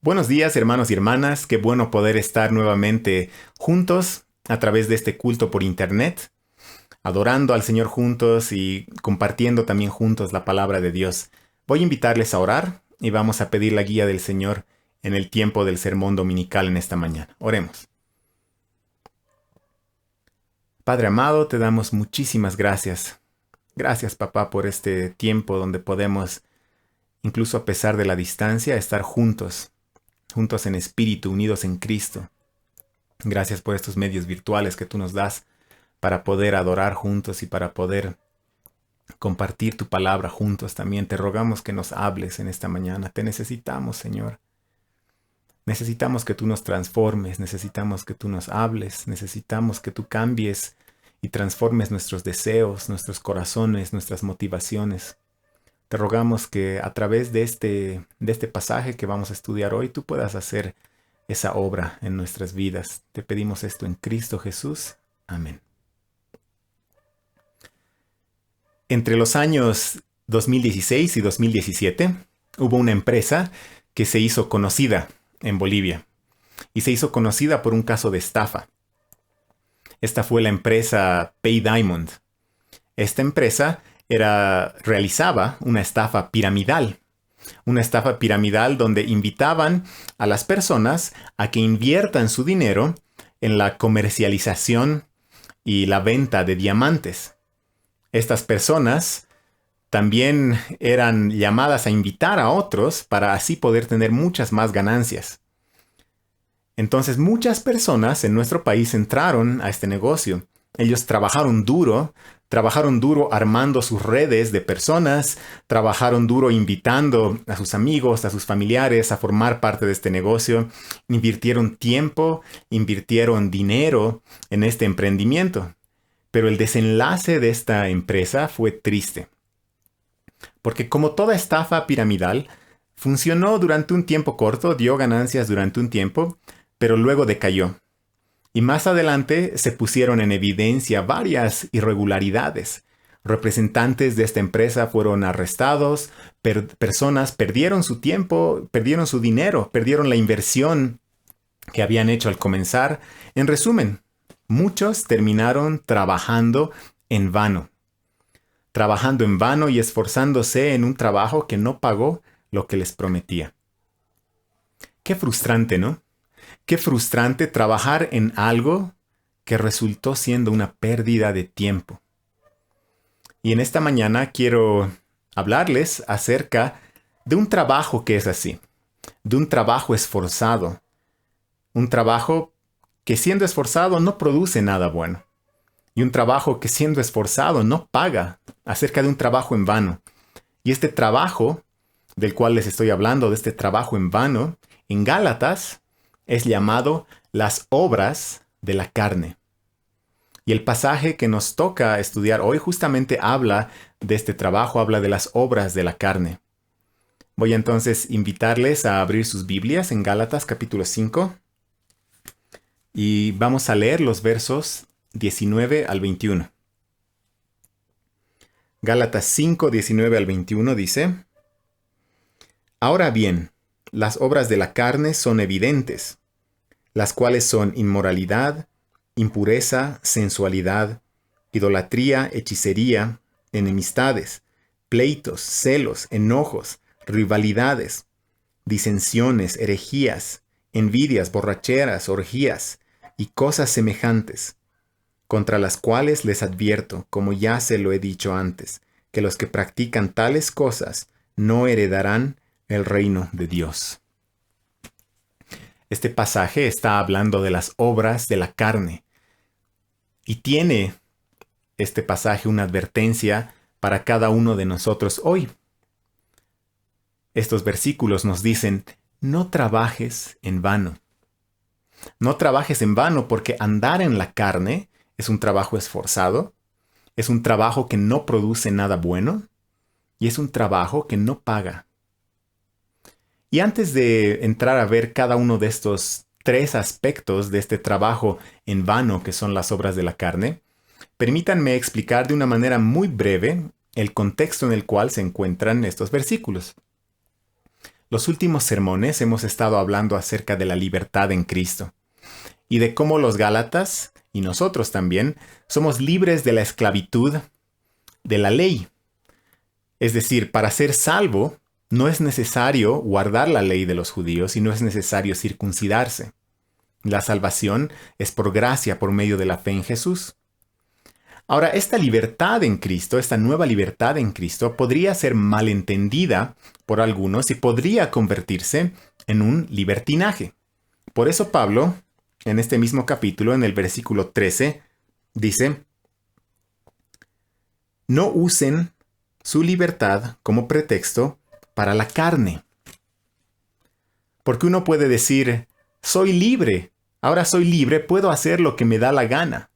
Buenos días, hermanos y hermanas. Qué bueno poder estar nuevamente juntos a través de este culto por internet, adorando al Señor juntos y compartiendo también juntos la palabra de Dios. Voy a invitarles a orar y vamos a pedir la guía del Señor en el tiempo del sermón dominical en esta mañana. Oremos. Padre amado, te damos muchísimas gracias. Gracias, papá, por este tiempo donde podemos, incluso a pesar de la distancia, estar juntos en espíritu, unidos en Cristo. Gracias por estos medios virtuales que tú nos das para poder adorar juntos y para poder compartir tu palabra juntos también. Te rogamos que nos hables en esta mañana. Te necesitamos, Señor. Necesitamos que tú nos transformes, necesitamos que tú nos hables, necesitamos que tú cambies y transformes nuestros deseos, nuestros corazones, nuestras motivaciones. Te rogamos que a través de este pasaje que vamos a estudiar hoy, tú puedas hacer esa obra en nuestras vidas. Te pedimos esto en Cristo Jesús. Amén. Entre los años 2016 y 2017, hubo una empresa que se hizo conocida en Bolivia y se hizo conocida por un caso de estafa. Esta fue la empresa Pay Diamond. Esta empresa realizaba una estafa piramidal donde invitaban a las personas a que inviertan su dinero en la comercialización y la venta de diamantes. Estas personas también eran llamadas a invitar a otros para así poder tener muchas más ganancias. Entonces muchas personas en nuestro país entraron a este negocio. Ellos trabajaron duro armando sus redes de personas, trabajaron duro invitando a sus amigos, a sus familiares a formar parte de este negocio, invirtieron tiempo, invirtieron dinero en este emprendimiento. Pero el desenlace de esta empresa fue triste. Porque como toda estafa piramidal, funcionó durante un tiempo corto, dio ganancias durante un tiempo, pero luego decayó. Y más adelante se pusieron en evidencia varias irregularidades. Representantes de esta empresa fueron arrestados, personas perdieron su tiempo, perdieron su dinero, perdieron la inversión que habían hecho al comenzar. En resumen, muchos terminaron trabajando en vano y esforzándose en un trabajo que no pagó lo que les prometía. Qué frustrante, ¿no? Qué frustrante trabajar en algo que resultó siendo una pérdida de tiempo. Y en esta mañana quiero hablarles acerca de un trabajo que es así, de un trabajo esforzado, un trabajo que siendo esforzado no produce nada bueno, y un trabajo que siendo esforzado no paga, acerca de un trabajo en vano. Y este trabajo del cual les estoy hablando, de este trabajo en vano, en Gálatas, es llamado las obras de la carne. Y el pasaje que nos toca estudiar hoy justamente habla de este trabajo, habla de las obras de la carne. Voy entonces a invitarles a abrir sus Biblias en Gálatas capítulo 5 y vamos a leer los versos 19 al 21. Gálatas 5, 19 al 21 dice: Ahora bien, las obras de la carne son evidentes, las cuales son inmoralidad, impureza, sensualidad, idolatría, hechicería, enemistades, pleitos, celos, enojos, rivalidades, disensiones, herejías, envidias, borracheras, orgías y cosas semejantes, contra las cuales les advierto, como ya se lo he dicho antes, que los que practican tales cosas no heredarán el reino de Dios. Este pasaje está hablando de las obras de la carne y tiene este pasaje una advertencia para cada uno de nosotros hoy. Estos versículos nos dicen: no trabajes en vano. No trabajes en vano, porque andar en la carne es un trabajo esforzado, es un trabajo que no produce nada bueno y es un trabajo que no paga. Y antes de entrar a ver cada uno de estos tres aspectos de este trabajo en vano que son las obras de la carne, permítanme explicar de una manera muy breve el contexto en el cual se encuentran estos versículos. los últimos sermones hemos estado hablando acerca de la libertad en Cristo y de cómo los Gálatas, y nosotros también, somos libres de la esclavitud de la ley. Es decir, para ser salvo, no es necesario guardar la ley de los judíos y no es necesario circuncidarse. La salvación es por gracia, por medio de la fe en Jesús. Ahora, esta libertad en Cristo, esta nueva libertad en Cristo, podría ser malentendida por algunos y podría convertirse en un libertinaje. Por eso Pablo, en este mismo capítulo, en el versículo 13, dice: no usen su libertad como pretexto para la carne. Porque uno puede decir: soy libre, ahora soy libre, puedo hacer lo que me da la gana.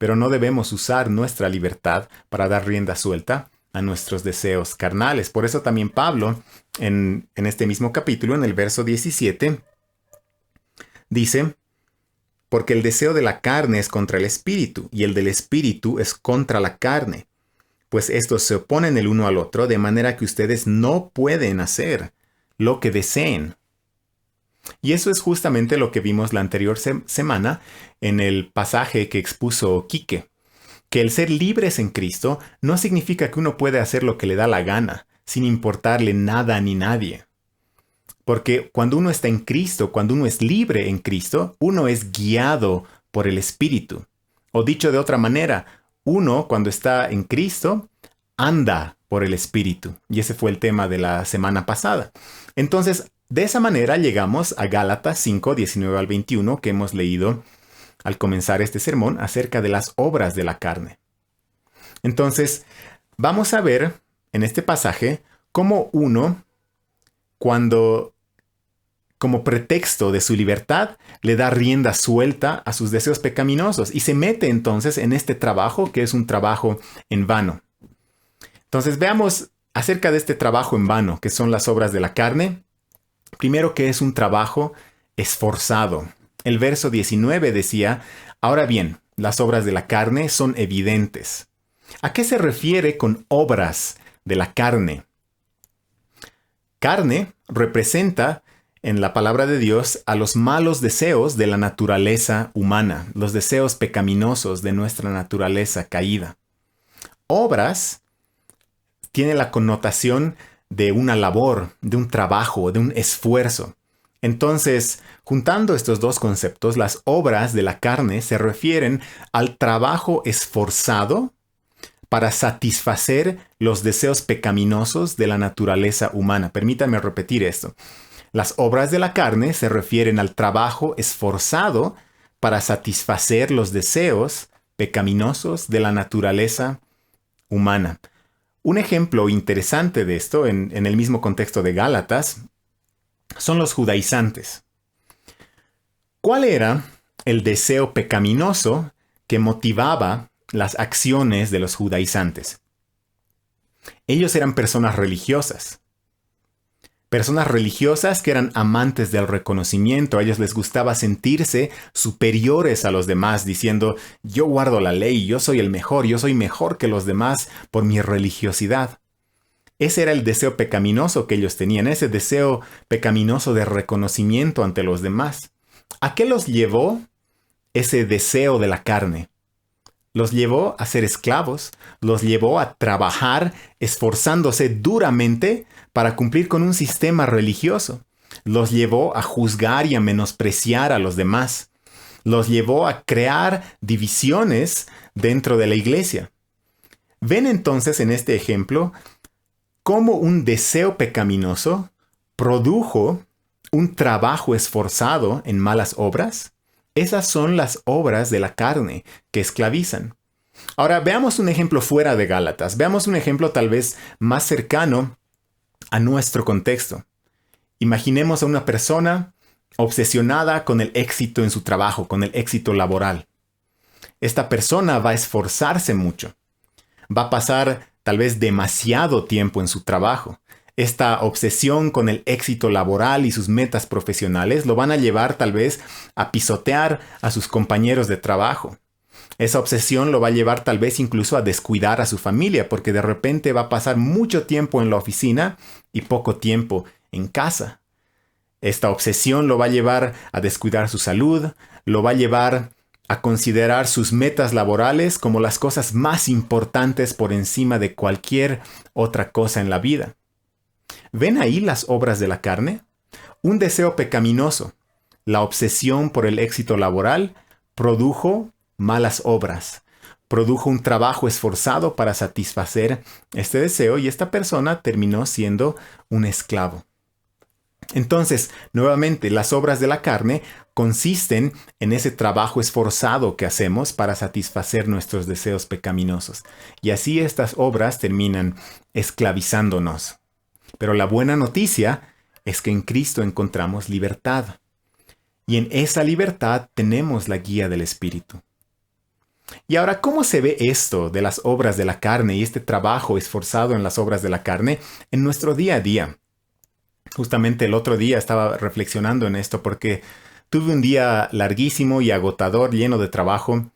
Pero no debemos usar nuestra libertad para dar rienda suelta a nuestros deseos carnales. Por eso también Pablo, en este mismo capítulo, en el verso 17, dice: porque el deseo de la carne es contra el espíritu, y el del espíritu es contra la carne. Pues estos se oponen el uno al otro, de manera que ustedes no pueden hacer lo que deseen. Y eso es justamente lo que vimos la anterior semana en el pasaje que expuso Quique, que el ser libres en Cristo no significa que uno puede hacer lo que le da la gana, sin importarle nada ni nadie. Porque cuando uno está en Cristo, cuando uno es libre en Cristo, uno es guiado por el Espíritu. O dicho de otra manera, uno cuando está en Cristo anda por el Espíritu. Y ese fue el tema de la semana pasada. Entonces, de esa manera llegamos a Gálatas 5, 19 al 21, que hemos leído al comenzar este sermón acerca de las obras de la carne. Entonces, vamos a ver en este pasaje cómo uno, cuando como pretexto de su libertad, le da rienda suelta a sus deseos pecaminosos y se mete entonces en este trabajo que es un trabajo en vano. Entonces veamos acerca de este trabajo en vano, que son las obras de la carne. Primero, que es un trabajo esforzado. El verso 19 decía: ahora bien, las obras de la carne son evidentes. ¿A qué se refiere con obras de la carne? Carne representa en la palabra de Dios a los malos deseos de la naturaleza humana, los deseos pecaminosos de nuestra naturaleza caída. Obras tiene la connotación de una labor, de un trabajo, de un esfuerzo. Entonces, juntando estos dos conceptos, las obras de la carne se refieren al trabajo esforzado para satisfacer los deseos pecaminosos de la naturaleza humana. Permítanme repetir esto. Las obras de la carne se refieren al trabajo esforzado para satisfacer los deseos pecaminosos de la naturaleza humana. Un ejemplo interesante de esto, en el mismo contexto de Gálatas, son los judaizantes. ¿Cuál era el deseo pecaminoso que motivaba las acciones de los judaizantes? Ellos eran personas religiosas. Personas religiosas que eran amantes del reconocimiento. A ellos les gustaba sentirse superiores a los demás, diciendo: yo guardo la ley, yo soy el mejor, yo soy mejor que los demás por mi religiosidad. Ese era el deseo pecaminoso que ellos tenían, ese deseo pecaminoso de reconocimiento ante los demás. ¿A qué los llevó ese deseo de la carne? Los llevó a ser esclavos, los llevó a trabajar esforzándose duramente para cumplir con un sistema religioso. Los llevó a juzgar y a menospreciar a los demás. Los llevó a crear divisiones dentro de la iglesia. ¿Ven entonces en este ejemplo cómo un deseo pecaminoso produjo un trabajo esforzado en malas obras? Esas son las obras de la carne que esclavizan. Ahora veamos un ejemplo fuera de Gálatas. Veamos un ejemplo tal vez más cercano a nuestro contexto. Imaginemos a una persona obsesionada con el éxito en su trabajo, con el éxito laboral. Esta persona va a esforzarse mucho. Va a pasar tal vez demasiado tiempo en su trabajo. Esta obsesión con el éxito laboral y sus metas profesionales lo van a llevar tal vez a pisotear a sus compañeros de trabajo. Esa obsesión lo va a llevar tal vez incluso a descuidar a su familia, porque de repente va a pasar mucho tiempo en la oficina y poco tiempo en casa. Esta obsesión lo va a llevar a descuidar su salud, lo va a llevar a considerar sus metas laborales como las cosas más importantes por encima de cualquier otra cosa en la vida. ¿Ven ahí las obras de la carne? Un deseo pecaminoso, la obsesión por el éxito laboral, produjo malas obras. Produjo un trabajo esforzado para satisfacer este deseo y esta persona terminó siendo un esclavo. Entonces, nuevamente, las obras de la carne consisten en ese trabajo esforzado que hacemos para satisfacer nuestros deseos pecaminosos. Y así estas obras terminan esclavizándonos. Pero la buena noticia es que en Cristo encontramos libertad. Y en esa libertad tenemos la guía del Espíritu. Y ahora, ¿cómo se ve esto de las obras de la carne y este trabajo esforzado en las obras de la carne en nuestro día a día? Justamente el otro día estaba reflexionando en esto porque tuve un día larguísimo y agotador, lleno de trabajo.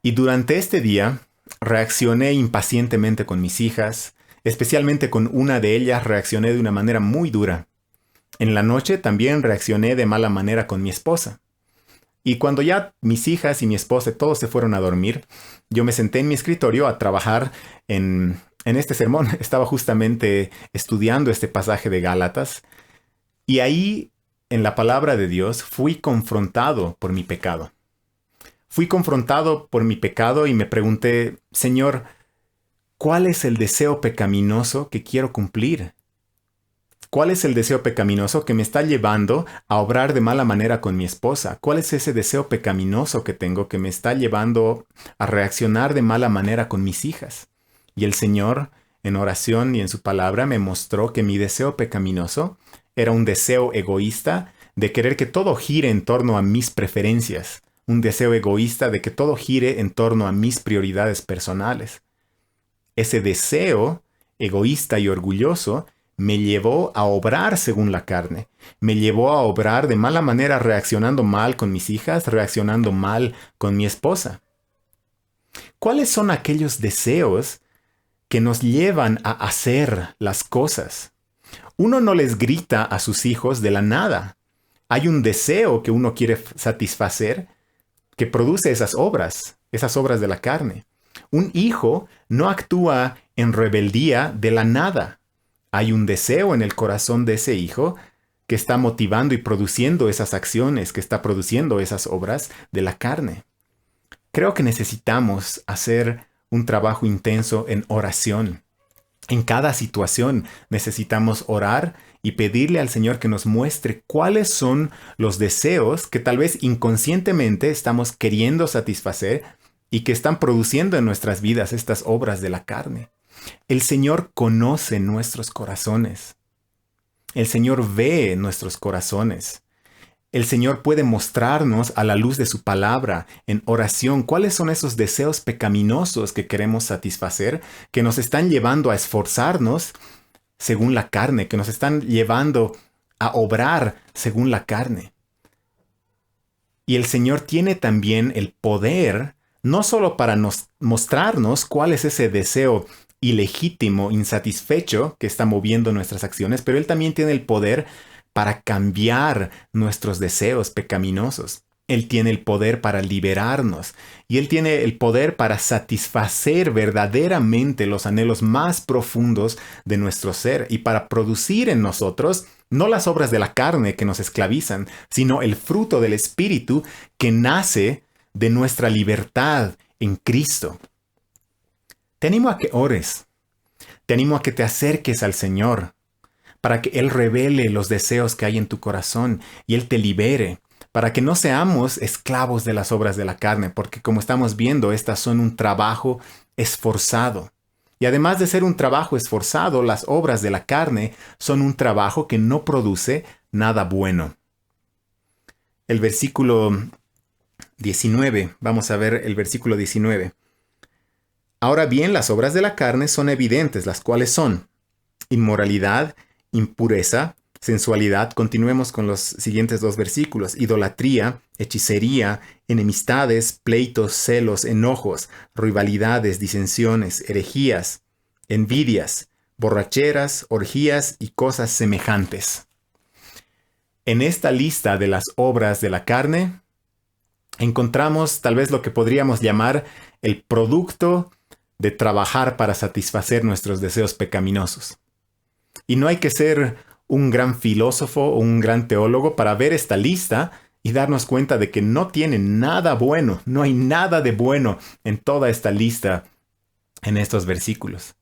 Y durante este día reaccioné impacientemente con mis hijas, especialmente con una de ellas reaccioné de una manera muy dura. En la noche también reaccioné de mala manera con mi esposa. Y cuando ya mis hijas y mi esposa todos se fueron a dormir, yo me senté en mi escritorio a trabajar en este sermón. Estaba justamente estudiando este pasaje de Gálatas. Y ahí, en la palabra de Dios, fui confrontado por mi pecado. Fui confrontado por mi pecado y me pregunté, Señor, ¿cuál es el deseo pecaminoso que quiero cumplir? ¿Cuál es el deseo pecaminoso que me está llevando a obrar de mala manera con mi esposa? ¿Cuál es ese deseo pecaminoso que tengo que me está llevando a reaccionar de mala manera con mis hijas? Y el Señor, en oración y en su palabra, me mostró que mi deseo pecaminoso era un deseo egoísta de querer que todo gire en torno a mis preferencias. Un deseo egoísta de que todo gire en torno a mis prioridades personales. Ese deseo egoísta y orgulloso me llevó a obrar según la carne. Me llevó a obrar de mala manera, reaccionando mal con mis hijas, reaccionando mal con mi esposa. ¿Cuáles son aquellos deseos que nos llevan a hacer las cosas? Uno no les grita a sus hijos de la nada. Hay un deseo que uno quiere satisfacer que produce esas obras de la carne. Un hijo no actúa en rebeldía de la nada. Hay un deseo en el corazón de ese hijo que está motivando y produciendo esas acciones, que está produciendo esas obras de la carne. Creo que necesitamos hacer un trabajo intenso en oración. En cada situación necesitamos orar y pedirle al Señor que nos muestre cuáles son los deseos que tal vez inconscientemente estamos queriendo satisfacer y que están produciendo en nuestras vidas estas obras de la carne. El Señor conoce nuestros corazones. El Señor ve nuestros corazones. El Señor puede mostrarnos a la luz de su palabra en oración cuáles son esos deseos pecaminosos que queremos satisfacer, que nos están llevando a esforzarnos según la carne, que nos están llevando a obrar según la carne. Y el Señor tiene también el poder, no solo para mostrarnos cuál es ese deseo ilegítimo, insatisfecho que está moviendo nuestras acciones, pero Él también tiene el poder para cambiar nuestros deseos pecaminosos. Él tiene el poder para liberarnos y Él tiene el poder para satisfacer verdaderamente los anhelos más profundos de nuestro ser y para producir en nosotros no las obras de la carne que nos esclavizan, sino el fruto del Espíritu que nace de nuestra libertad en Cristo. Te animo a que ores. Te animo a que te acerques al Señor para que Él revele los deseos que hay en tu corazón y Él te libere, para que no seamos esclavos de las obras de la carne, porque como estamos viendo, estas son un trabajo esforzado. Y además de ser un trabajo esforzado, las obras de la carne son un trabajo que no produce nada bueno. El versículo 19, vamos a ver el versículo 19. Ahora bien, las obras de la carne son evidentes, las cuales son inmoralidad, impureza, sensualidad. Continuemos con los siguientes dos versículos. Idolatría, hechicería, enemistades, pleitos, celos, enojos, rivalidades, disensiones, herejías, envidias, borracheras, orgías y cosas semejantes. En esta lista de las obras de la carne, encontramos tal vez lo que podríamos llamar el producto de trabajar para satisfacer nuestros deseos pecaminosos. Y no hay que ser un gran filósofo o un gran teólogo para ver esta lista y darnos cuenta de que no tiene nada bueno, no hay nada de bueno en toda esta lista en estos versículos.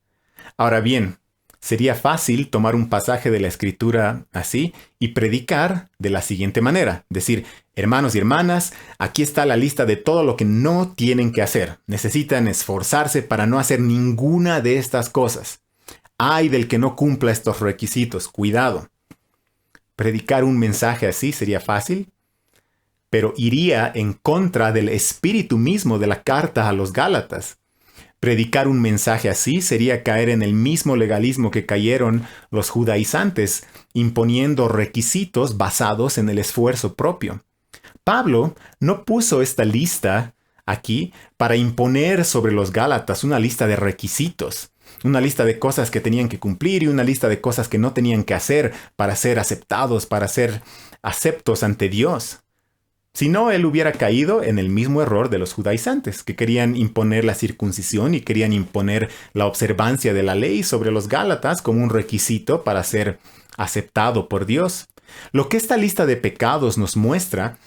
Ahora bien, sería fácil tomar un pasaje de la Escritura así y predicar de la siguiente manera. Decir, hermanos y hermanas, aquí está la lista de todo lo que no tienen que hacer. Necesitan esforzarse para no hacer ninguna de estas cosas. Ay del que no cumpla estos requisitos, cuidado. Predicar un mensaje así sería fácil, pero iría en contra del espíritu mismo de la carta a los Gálatas. Predicar un mensaje así sería caer en el mismo legalismo que cayeron los judaizantes, imponiendo requisitos basados en el esfuerzo propio. Pablo no puso esta lista aquí para imponer sobre los Gálatas una lista de requisitos, una lista de cosas que tenían que cumplir y una lista de cosas que no tenían que hacer para ser aceptados, para ser aceptos ante Dios. Si no, él hubiera caído en el mismo error de los judaizantes, que querían imponer la circuncisión y querían imponer la observancia de la ley sobre los Gálatas como un requisito para ser aceptado por Dios. Lo que esta lista de pecados nos muestra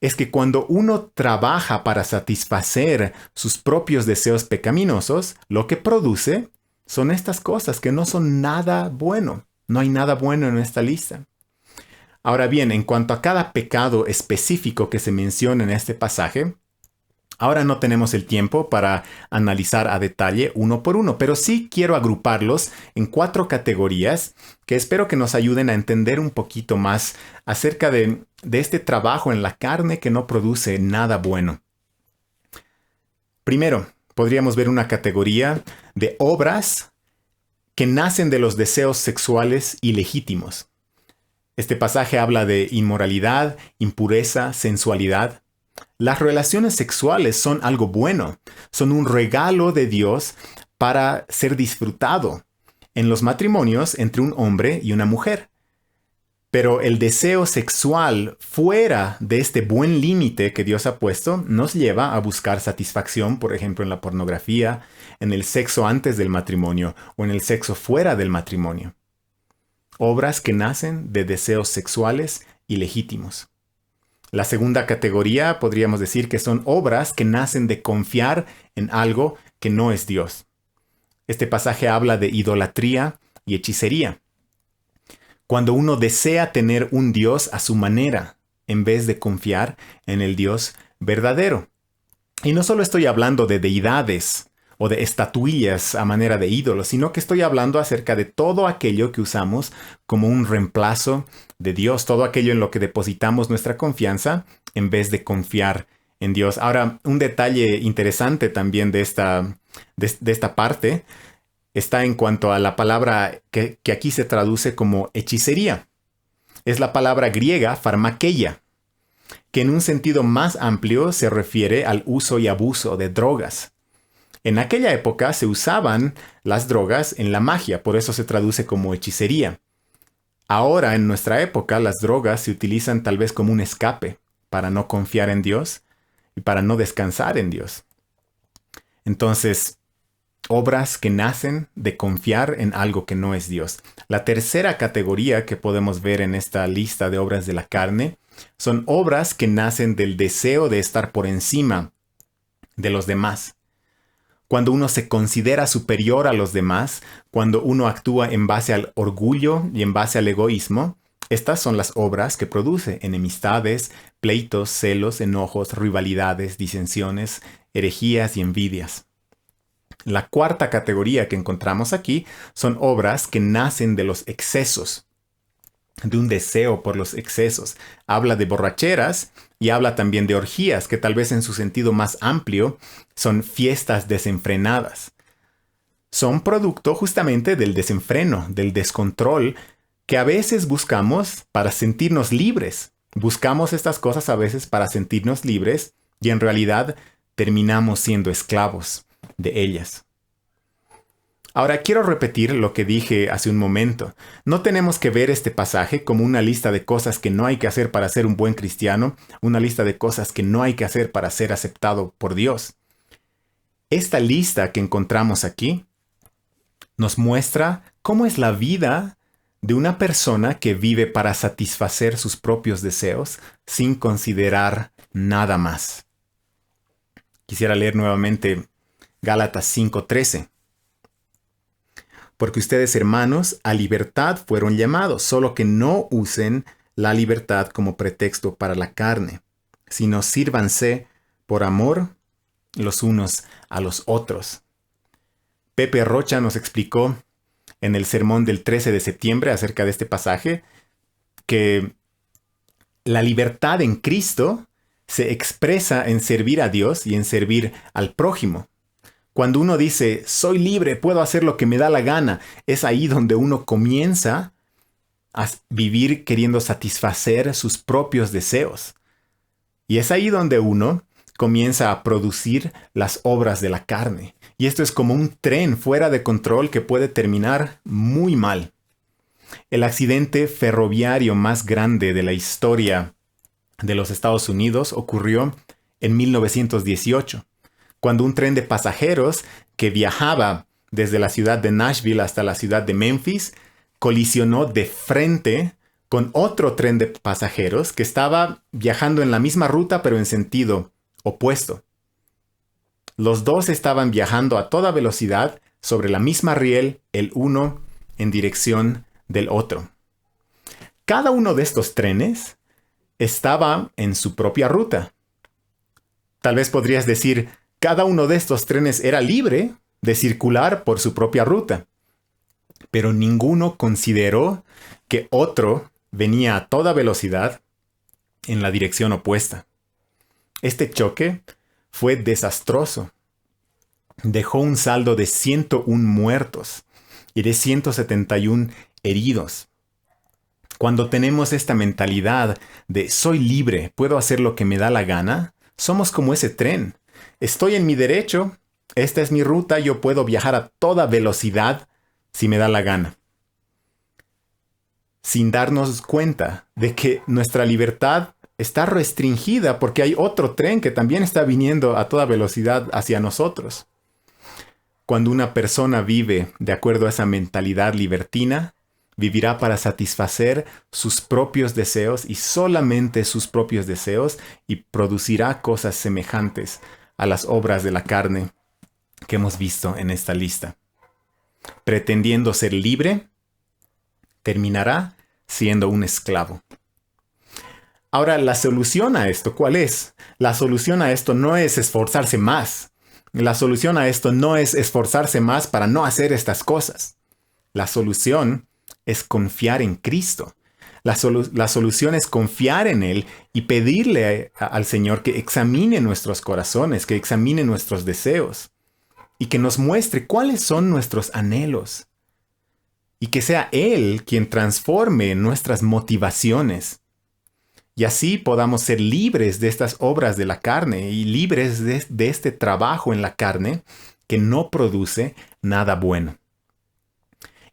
es que cuando uno trabaja para satisfacer sus propios deseos pecaminosos, lo que produce son estas cosas que no son nada bueno. No hay nada bueno en esta lista. Ahora bien, en cuanto a cada pecado específico que se menciona en este pasaje, ahora no tenemos el tiempo para analizar a detalle uno por uno, pero sí quiero agruparlos en 4 categorías que espero que nos ayuden a entender un poquito más acerca de este trabajo en la carne que no produce nada bueno. Primero, podríamos ver una categoría de obras que nacen de los deseos sexuales ilegítimos. Este pasaje habla de inmoralidad, impureza, sensualidad. Las relaciones sexuales son algo bueno, son un regalo de Dios para ser disfrutado en los matrimonios entre un hombre y una mujer. Pero el deseo sexual fuera de este buen límite que Dios ha puesto nos lleva a buscar satisfacción, por ejemplo, en la pornografía, en el sexo antes del matrimonio o en el sexo fuera del matrimonio. Obras que nacen de deseos sexuales ilegítimos. La segunda categoría podríamos decir que son obras que nacen de confiar en algo que no es Dios. Este pasaje habla de idolatría y hechicería. Cuando uno desea tener un Dios a su manera, en vez de confiar en el Dios verdadero. Y no solo estoy hablando de deidades o de estatuillas a manera de ídolos, sino que estoy hablando acerca de todo aquello que usamos como un reemplazo de Dios, todo aquello en lo que depositamos nuestra confianza en vez de confiar en Dios. Ahora, un detalle interesante también de esta parte está en cuanto a la palabra que aquí se traduce como hechicería. Es la palabra griega pharmakeia, que en un sentido más amplio se refiere al uso y abuso de drogas. En aquella época se usaban las drogas en la magia, por eso se traduce como hechicería. Ahora, en nuestra época, las drogas se utilizan tal vez como un escape para no confiar en Dios y para no descansar en Dios. Entonces, obras que nacen de confiar en algo que no es Dios. La tercera categoría que podemos ver en esta lista de obras de la carne son obras que nacen del deseo de estar por encima de los demás. Cuando uno se considera superior a los demás, cuando uno actúa en base al orgullo y en base al egoísmo, estas son las obras que produce enemistades, pleitos, celos, enojos, rivalidades, disensiones, herejías y envidias. La cuarta categoría que encontramos aquí son obras que nacen de los excesos, de un deseo por los excesos. Habla de borracheras y habla también de orgías, que tal vez en su sentido más amplio son fiestas desenfrenadas. Son producto justamente del desenfreno, del descontrol, que a veces buscamos para sentirnos libres. Buscamos estas cosas a veces para sentirnos libres y en realidad terminamos siendo esclavos de ellas. Ahora quiero repetir lo que dije hace un momento. No tenemos que ver este pasaje como una lista de cosas que no hay que hacer para ser un buen cristiano, una lista de cosas que no hay que hacer para ser aceptado por Dios. Esta lista que encontramos aquí nos muestra cómo es la vida de una persona que vive para satisfacer sus propios deseos sin considerar nada más. Quisiera leer nuevamente Gálatas 5:13. Porque ustedes, hermanos, a libertad fueron llamados, solo que no usen la libertad como pretexto para la carne, sino sírvanse por amor los unos a los otros. Pepe Rocha nos explicó en el sermón del 13 de septiembre acerca de este pasaje que la libertad en Cristo se expresa en servir a Dios y en servir al prójimo. Cuando uno dice, soy libre, puedo hacer lo que me da la gana, es ahí donde uno comienza a vivir queriendo satisfacer sus propios deseos. Y es ahí donde uno comienza a producir las obras de la carne. Y esto es como un tren fuera de control que puede terminar muy mal. El accidente ferroviario más grande de la historia de los Estados Unidos ocurrió en 1918. Cuando un tren de pasajeros que viajaba desde la ciudad de Nashville hasta la ciudad de Memphis colisionó de frente con otro tren de pasajeros que estaba viajando en la misma ruta pero en sentido opuesto. Los dos estaban viajando a toda velocidad sobre la misma riel, el uno en dirección del otro. Cada uno de estos trenes estaba en su propia ruta. Tal vez podrías decir, cada uno de estos trenes era libre de circular por su propia ruta, pero ninguno consideró que otro venía a toda velocidad en la dirección opuesta. Este choque fue desastroso. Dejó un saldo de 101 muertos y de 171 heridos. Cuando tenemos esta mentalidad de soy libre, puedo hacer lo que me da la gana, somos como ese tren. Estoy en mi derecho, esta es mi ruta, yo puedo viajar a toda velocidad si me da la gana. Sin darnos cuenta de que nuestra libertad está restringida porque hay otro tren que también está viniendo a toda velocidad hacia nosotros. Cuando una persona vive de acuerdo a esa mentalidad libertina, vivirá para satisfacer sus propios deseos y solamente sus propios deseos y producirá cosas semejantes a las obras de la carne que hemos visto en esta lista. Pretendiendo ser libre, terminará siendo un esclavo. Ahora, la solución a esto, ¿cuál es? La solución a esto no es esforzarse más. La solución a esto no es esforzarse más para no hacer estas cosas. La solución es confiar en Cristo. La solución es confiar en Él y pedirle al Señor que examine nuestros corazones, que examine nuestros deseos y que nos muestre cuáles son nuestros anhelos. Y que sea Él quien transforme nuestras motivaciones. Y así podamos ser libres de estas obras de la carne y libres de este trabajo en la carne que no produce nada bueno.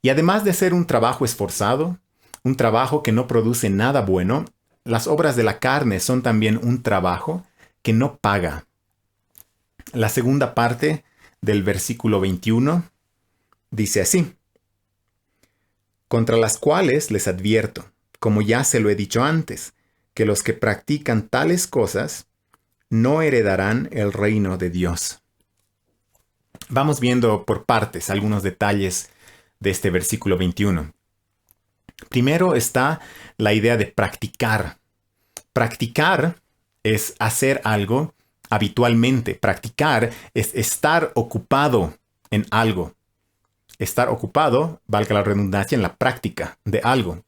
Y además de ser un trabajo esforzado, un trabajo que no produce nada bueno, las obras de la carne son también un trabajo que no paga. La segunda parte del versículo 21 dice así: contra las cuales les advierto, como ya se lo he dicho antes, que los que practican tales cosas no heredarán el reino de Dios. Vamos viendo por partes algunos detalles de este versículo 21. Primero está la idea de practicar. Practicar es hacer algo habitualmente. Practicar es estar ocupado en algo. Estar ocupado, valga la redundancia, en la práctica de algo.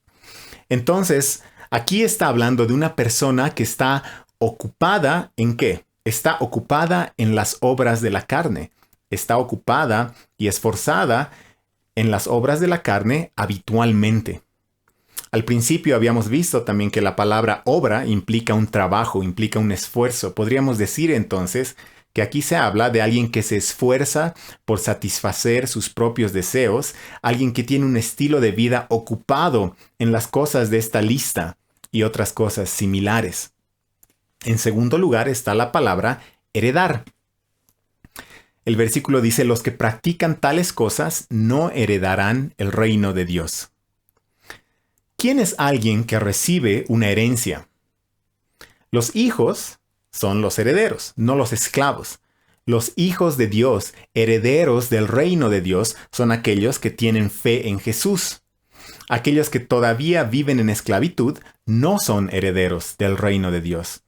Entonces, aquí está hablando de una persona que está ocupada ¿en qué? Está ocupada en las obras de la carne. Está ocupada y esforzada en las obras de la carne habitualmente. Al principio habíamos visto también que la palabra obra implica un trabajo, implica un esfuerzo. Podríamos decir entonces que aquí se habla de alguien que se esfuerza por satisfacer sus propios deseos, alguien que tiene un estilo de vida ocupado en las cosas de esta lista y otras cosas similares. En segundo lugar está la palabra heredar. El versículo dice, los que practican tales cosas no heredarán el reino de Dios. ¿Quién es alguien que recibe una herencia? Los hijos son los herederos, no los esclavos. Los hijos de Dios, herederos del reino de Dios, son aquellos que tienen fe en Jesús. Aquellos que todavía viven en esclavitud no son herederos del reino de Dios.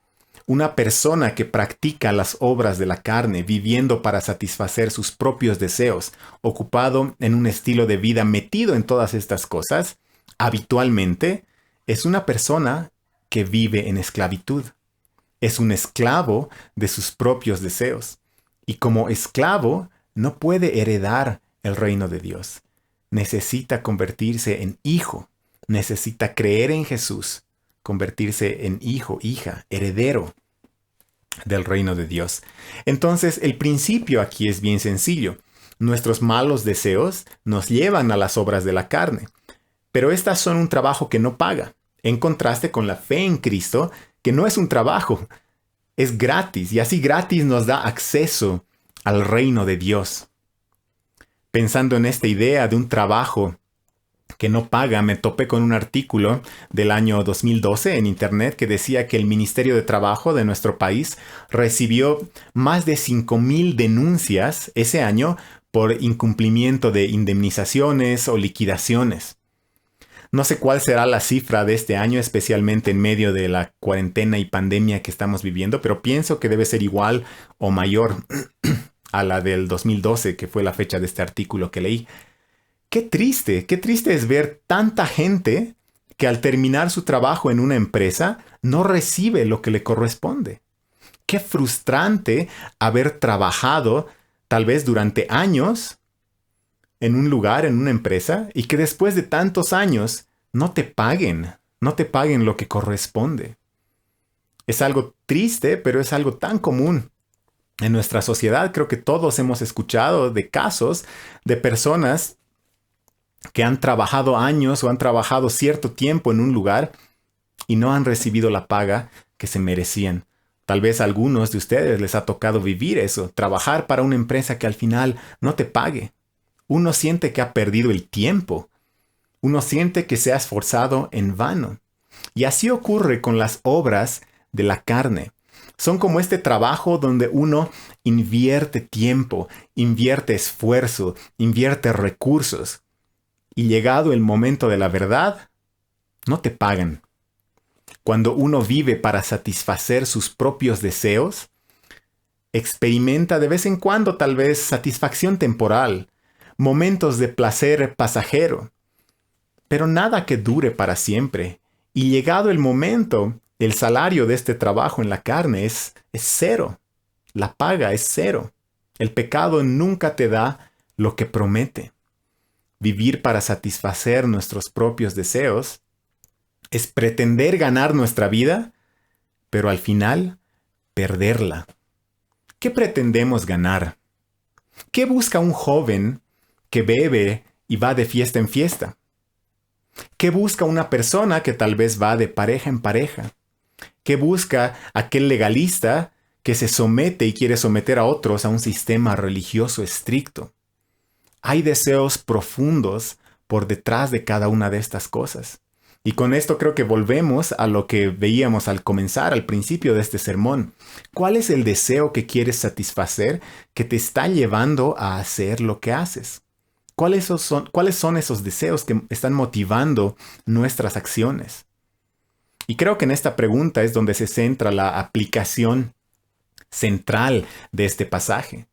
Una persona que practica las obras de la carne, viviendo para satisfacer sus propios deseos, ocupado en un estilo de vida metido en todas estas cosas, habitualmente es una persona que vive en esclavitud. Es un esclavo de sus propios deseos. Y como esclavo no puede heredar el reino de Dios. Necesita convertirse en hijo. Necesita creer en Jesús. Convertirse en hijo, hija, heredero del reino de Dios. Entonces, el principio aquí es bien sencillo. Nuestros malos deseos nos llevan a las obras de la carne. Pero estas son un trabajo que no paga, en contraste con la fe en Cristo, que no es un trabajo, es gratis, y así gratis nos da acceso al reino de Dios. Pensando en esta idea de un trabajo que no paga, me topé con un artículo del año 2012 en internet que decía que el Ministerio de Trabajo de nuestro país recibió más de 5,000 denuncias ese año por incumplimiento de indemnizaciones o liquidaciones. No sé cuál será la cifra de este año, especialmente en medio de la cuarentena y pandemia que estamos viviendo, pero pienso que debe ser igual o mayor a la del 2012, que fue la fecha de este artículo que leí. Qué triste es ver tanta gente que al terminar su trabajo en una empresa no recibe lo que le corresponde. Qué frustrante haber trabajado tal vez durante años en un lugar, en una empresa, y que después de tantos años no te paguen lo que corresponde. Es algo triste, pero es algo tan común en nuestra sociedad. Creo que todos hemos escuchado de casos de personas que han trabajado años o han trabajado cierto tiempo en un lugar y no han recibido la paga que se merecían. Tal vez a algunos de ustedes les ha tocado vivir eso, trabajar para una empresa que al final no te pague. Uno siente que ha perdido el tiempo. Uno siente que se ha esforzado en vano. Y así ocurre con las obras de la carne. Son como este trabajo donde uno invierte tiempo, invierte esfuerzo, invierte recursos. Y llegado el momento de la verdad, no te pagan. Cuando uno vive para satisfacer sus propios deseos, experimenta de vez en cuando tal vez satisfacción temporal, momentos de placer pasajero, pero nada que dure para siempre. Y llegado el momento, el salario de este trabajo en la carne es cero. La paga es cero. El pecado nunca te da lo que promete. Vivir para satisfacer nuestros propios deseos es pretender ganar nuestra vida, pero al final perderla. ¿Qué pretendemos ganar? ¿Qué busca un joven que bebe y va de fiesta en fiesta? ¿Qué busca una persona que tal vez va de pareja en pareja? ¿Qué busca aquel legalista que se somete y quiere someter a otros a un sistema religioso estricto? Hay deseos profundos por detrás de cada una de estas cosas. Y con esto creo que volvemos a lo que veíamos al comenzar, al principio de este sermón. ¿Cuál es el deseo que quieres satisfacer que te está llevando a hacer lo que haces? ¿Cuáles son esos deseos que están motivando nuestras acciones? Y creo que en esta pregunta es donde se centra la aplicación central de este pasaje.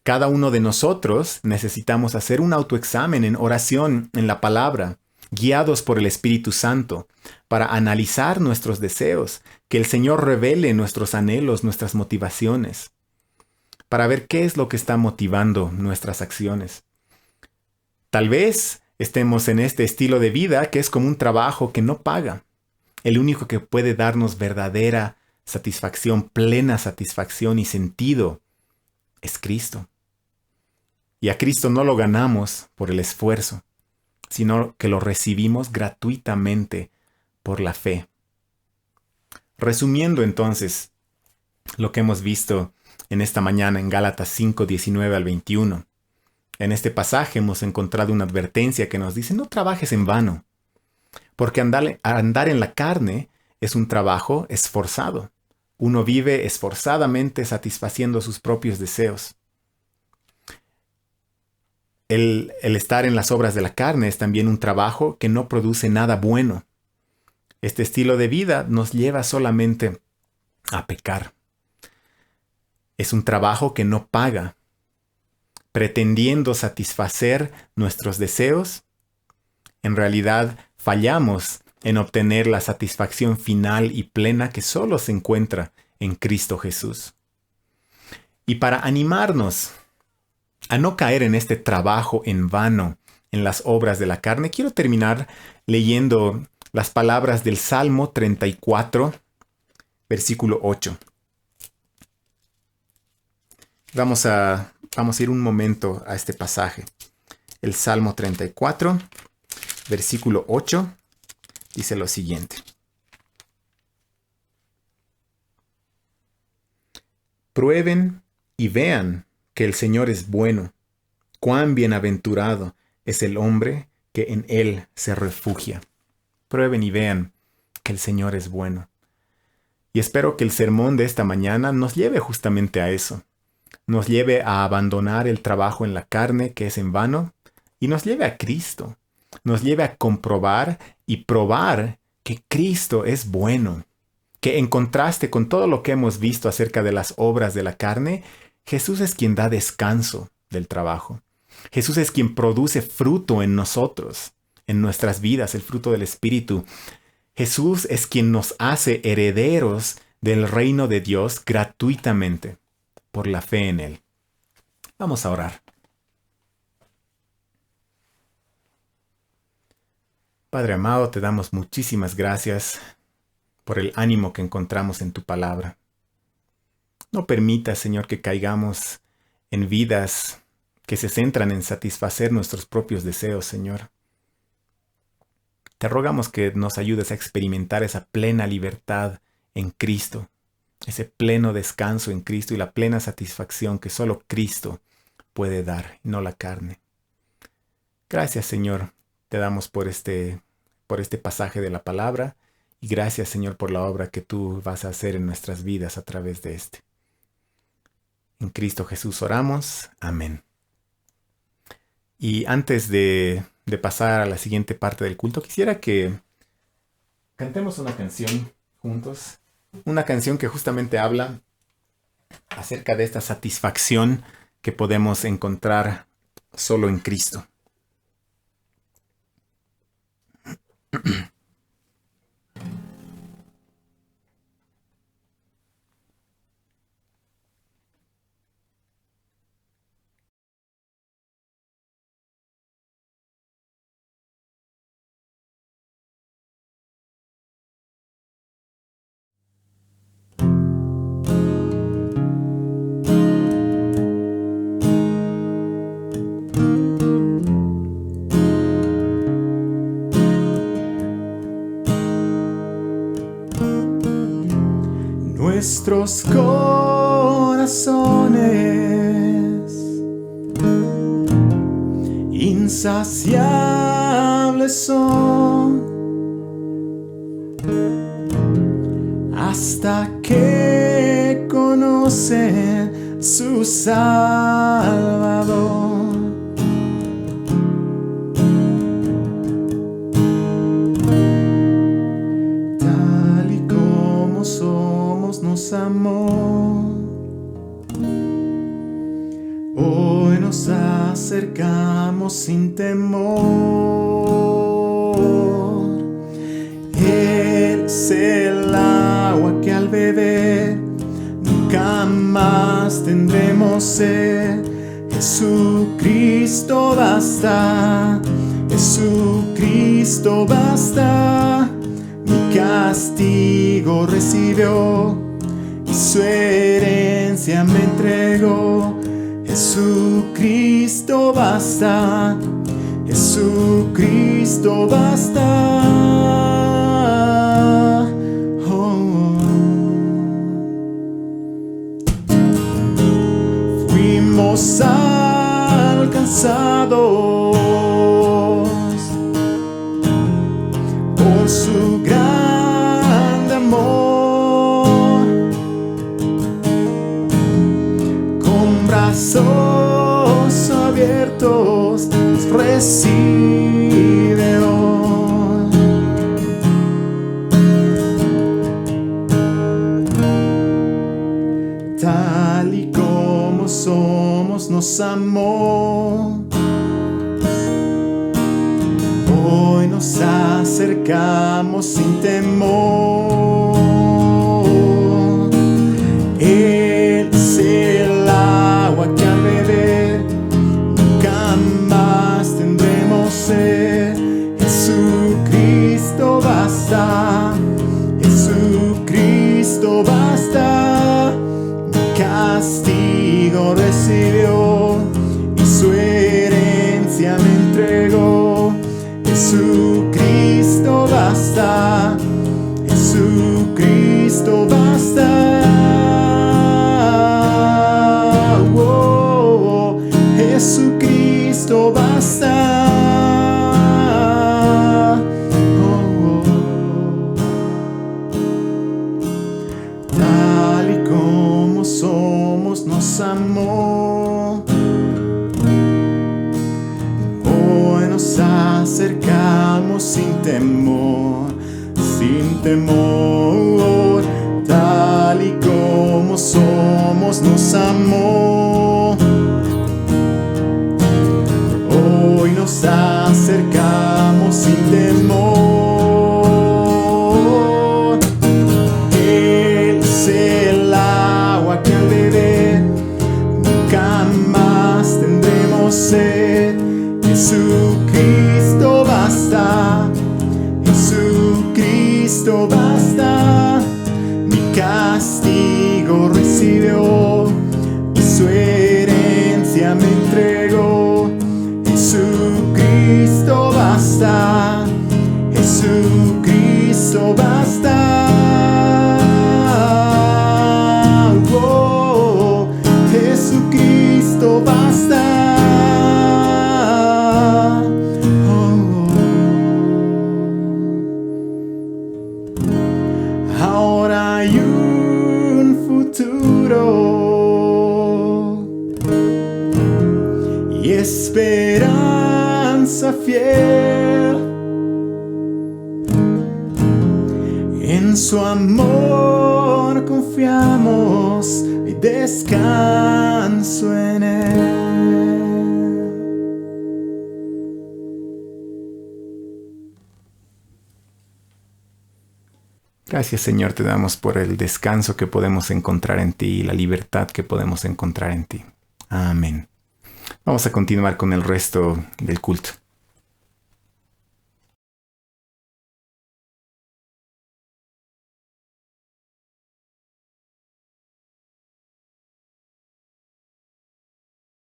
Cada uno de nosotros necesitamos hacer un autoexamen en oración, en la palabra, guiados por el Espíritu Santo, para analizar nuestros deseos, que el Señor revele nuestros anhelos, nuestras motivaciones, para ver qué es lo que está motivando nuestras acciones. Tal vez estemos en este estilo de vida que es como un trabajo que no paga. El único que puede darnos verdadera satisfacción, plena satisfacción y sentido es Cristo. Y a Cristo no lo ganamos por el esfuerzo, sino que lo recibimos gratuitamente por la fe. Resumiendo entonces lo que hemos visto en esta mañana en Gálatas 5, 19 al 21. En este pasaje hemos encontrado una advertencia que nos dice: no trabajes en vano, porque andar en la carne es un trabajo esforzado. Uno vive esforzadamente satisfaciendo sus propios deseos. El estar en las obras de la carne es también un trabajo que no produce nada bueno. Este estilo de vida nos lleva solamente a pecar. Es un trabajo que no paga. Pretendiendo satisfacer nuestros deseos, en realidad fallamos en obtener la satisfacción final y plena que solo se encuentra en Cristo Jesús. Y para animarnos a no caer en este trabajo en vano en las obras de la carne, quiero terminar leyendo las palabras del Salmo 34, versículo 8. Vamos a ir un momento a este pasaje. El Salmo 34, versículo 8, dice lo siguiente: prueben y vean que el Señor es bueno. Cuán bienaventurado es el hombre que en Él se refugia. Prueben y vean que el Señor es bueno. Y espero que el sermón de esta mañana nos lleve justamente a eso. Nos lleve a abandonar el trabajo en la carne que es en vano y nos lleve a Cristo. Nos lleve a comprobar y probar que Cristo es bueno. Que en contraste con todo lo que hemos visto acerca de las obras de la carne, Jesús es quien da descanso del trabajo. Jesús es quien produce fruto en nosotros, en nuestras vidas, el fruto del Espíritu. Jesús es quien nos hace herederos del reino de Dios gratuitamente, por la fe en Él. Vamos a orar. Padre amado, te damos muchísimas gracias por el ánimo que encontramos en tu palabra. No permitas, Señor, que caigamos en vidas que se centran en satisfacer nuestros propios deseos, Señor. Te rogamos que nos ayudes a experimentar esa plena libertad en Cristo, ese pleno descanso en Cristo y la plena satisfacción que solo Cristo puede dar, y no la carne. Gracias, Señor, te damos por este pasaje de la palabra, y gracias, Señor, por la obra que tú vas a hacer en nuestras vidas a través de este. En Cristo Jesús oramos. Amén. Y antes de pasar a la siguiente parte del culto, quisiera que cantemos una canción juntos. Una canción que justamente habla acerca de esta satisfacción que podemos encontrar solo en Cristo. Nuestros corazones insaciables son hasta que conocen su Salvador. Tal y como somos nos amó. Hoy nos acercamos sin temor. Él es el agua que al beber nunca más tendremos sed. Jesucristo basta, Jesucristo basta. Mi castigo recibió y su herencia me entregó. Jesucristo basta, Jesucristo basta. Fuimos alcanzados por su grande amor, con brazos abiertos nos recibe hoy. Tal y como somos nos amó. Hoy nos acercamos sin temor. Él es el agua que al beber nunca más tendremos sed. Jesucristo basta, Jesucristo basta. Mi castigo recibió y su herencia me entregó. Jesucristo basta, Jesucristo basta. Oh, Jesucristo basta. Oh, tal y como somos nos amó. Hoy nos acercamos sin temor, sin temor. Tal y como somos nos amó. Hoy nos acercamos sin temor. Él es el agua que al beber nunca más tendremos sed. Jesucristo basta, Jesucristo basta. Mi castigo recibió y su herencia me entregó. Jesucristo basta, Jesucristo basta. Oh, Jesucristo basta. Ahora hay un futuro y esperanza fiel. En su amor confiamos y descanso en él. Gracias, Señor, te damos por el descanso que podemos encontrar en ti y la libertad que podemos encontrar en ti. Amén. Vamos a continuar con el resto del culto.